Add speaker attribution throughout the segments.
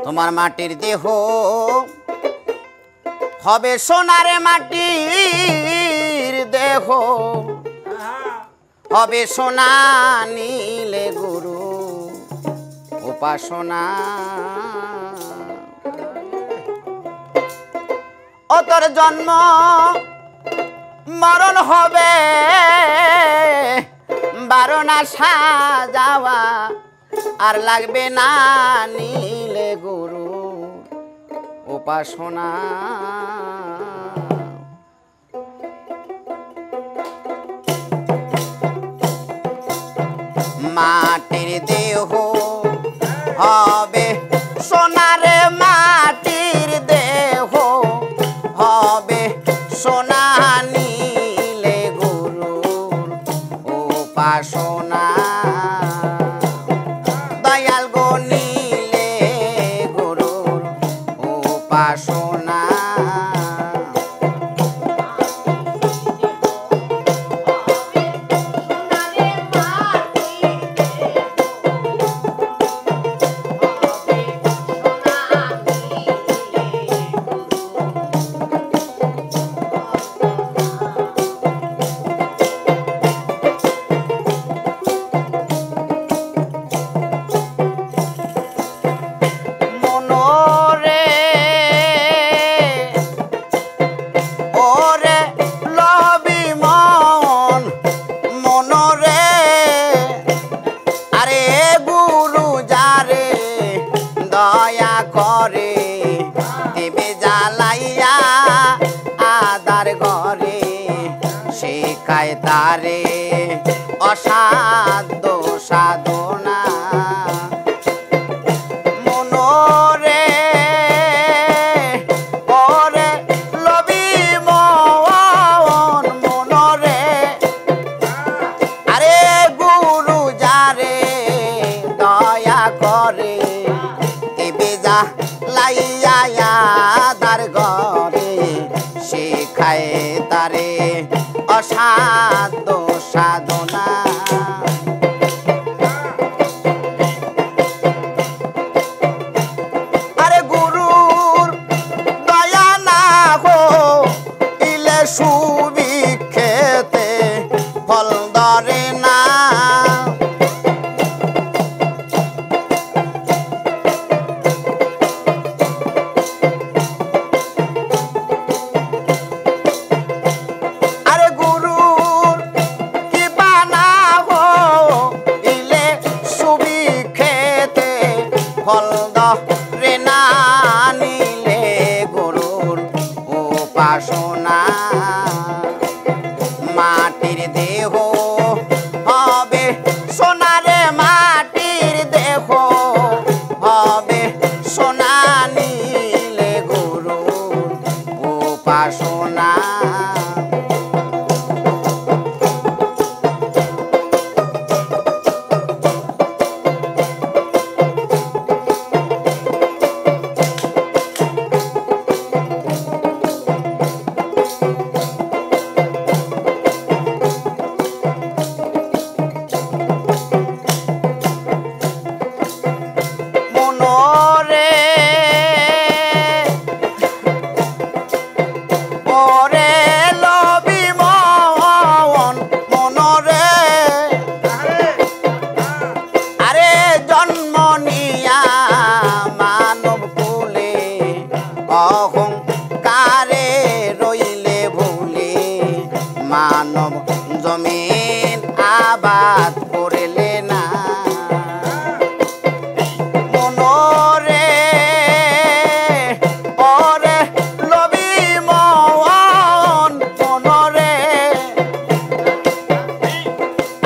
Speaker 1: তোমার মাটির দেহ হবে সোনার মাটির দেহ হবে সোনা নীলে গুরু উপাসনা ও তোর জন্ম মরণ হবে বারণা সাজাওয়া আর লাগবে না নীলে গুরু উপাসনা মাটির দেহ হবে সোনারে মাটির দেহ হবে সোনা নীলে গুরুর উপাসনা দয়াল গো নীলে গুরুর উপাসনা দয়া করে দেবে জ্বালাইয়া আদার ঘরে শেখায় তারে অসাধ্য সাধনা মনোরে ওরে লবি মন মনোরে আরে গুরু যারে দয়া করে লাইয়া দার ঘরে শেখায় তারে অসাধ্য সাধনা আরে গুরুর দয়া না হো ইলে সুবিক্ষেতে ফল ধরে না ফল ধরে না নীলে গুরুর উপাসনা মাটির দেহ হবে সোনারে মাটির দেহ হবে সোনা নীলে গুরুর উপাসনা অহংকারে রইলে ভুলে মানব জমিন আবাদ করলে না মনোরে ওরে লবি মন মনোরে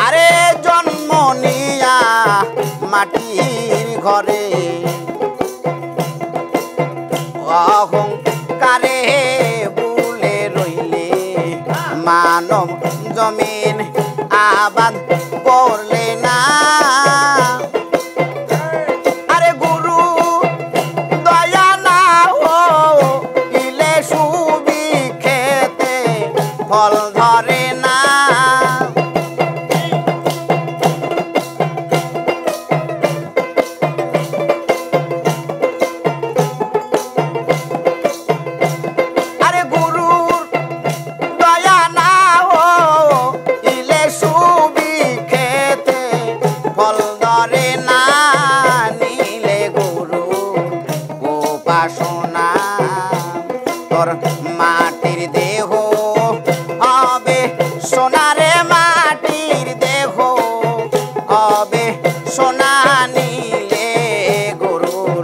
Speaker 1: আরে জন্ম নিয়া মাটির ঘরে অহংকারে ভুলে রইলে মানব জমিন আবাদ করলে না আরে গুরু দয়া না হো ইলে সুবিক্ষেতে ফল ধরে না সোনারে মাটির দেহ হবে সোনা নিলে গরুর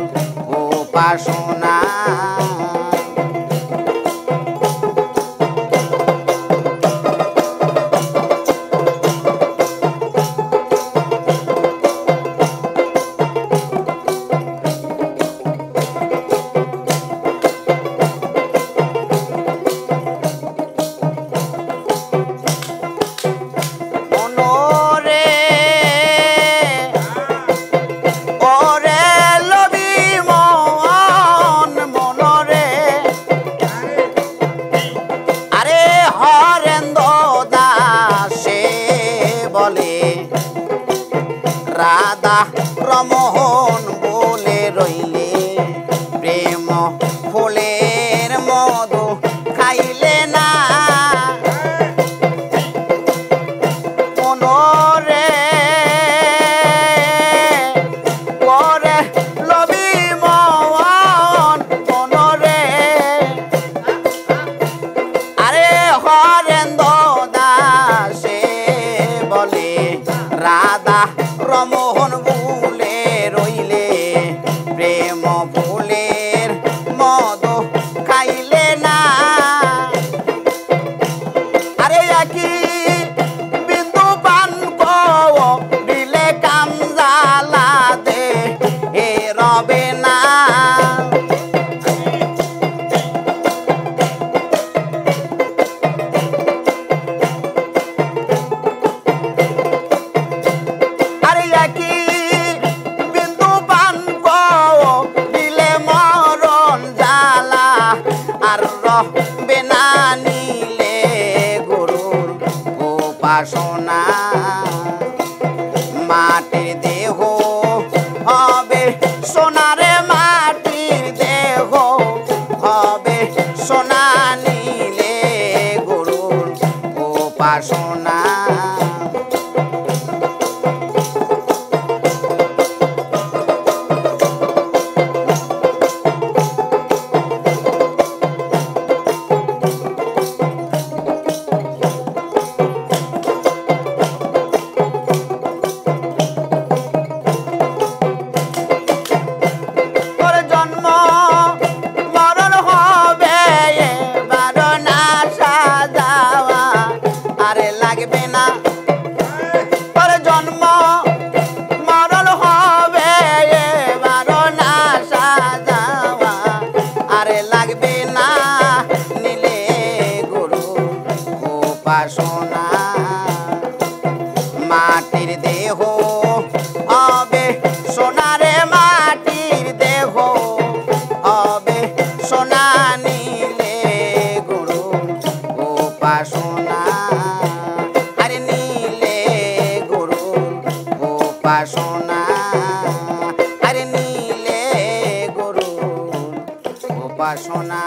Speaker 1: উপাসনা রাধা রমোহন বলে রইলে প্রেম ফুলের মধু খাইলে না মনরে পরে লবি মন মনরে আরে হরেন্দ্র দাসে বলে রাধা রমোহন ভুলে রইলে প্রেম ফুলের মধু খাইলে না আরে একই বিন্দু পান দিলে কাম জ্বালা দে এ রবে না বেনা নিলে গরুর উপাসনা মাটির দেহ হবে সোনারে মাটির দেহ হবে সোনা নিলে গরুর উপাসনা উপাসনা মাটির দেহ হবে সোনারে মাটির দেহ হবে সোনা নিলে গুরু উপাসনা আরে নিলে গুরু উপাসনা আরে নিলে গুরু উপাসনা।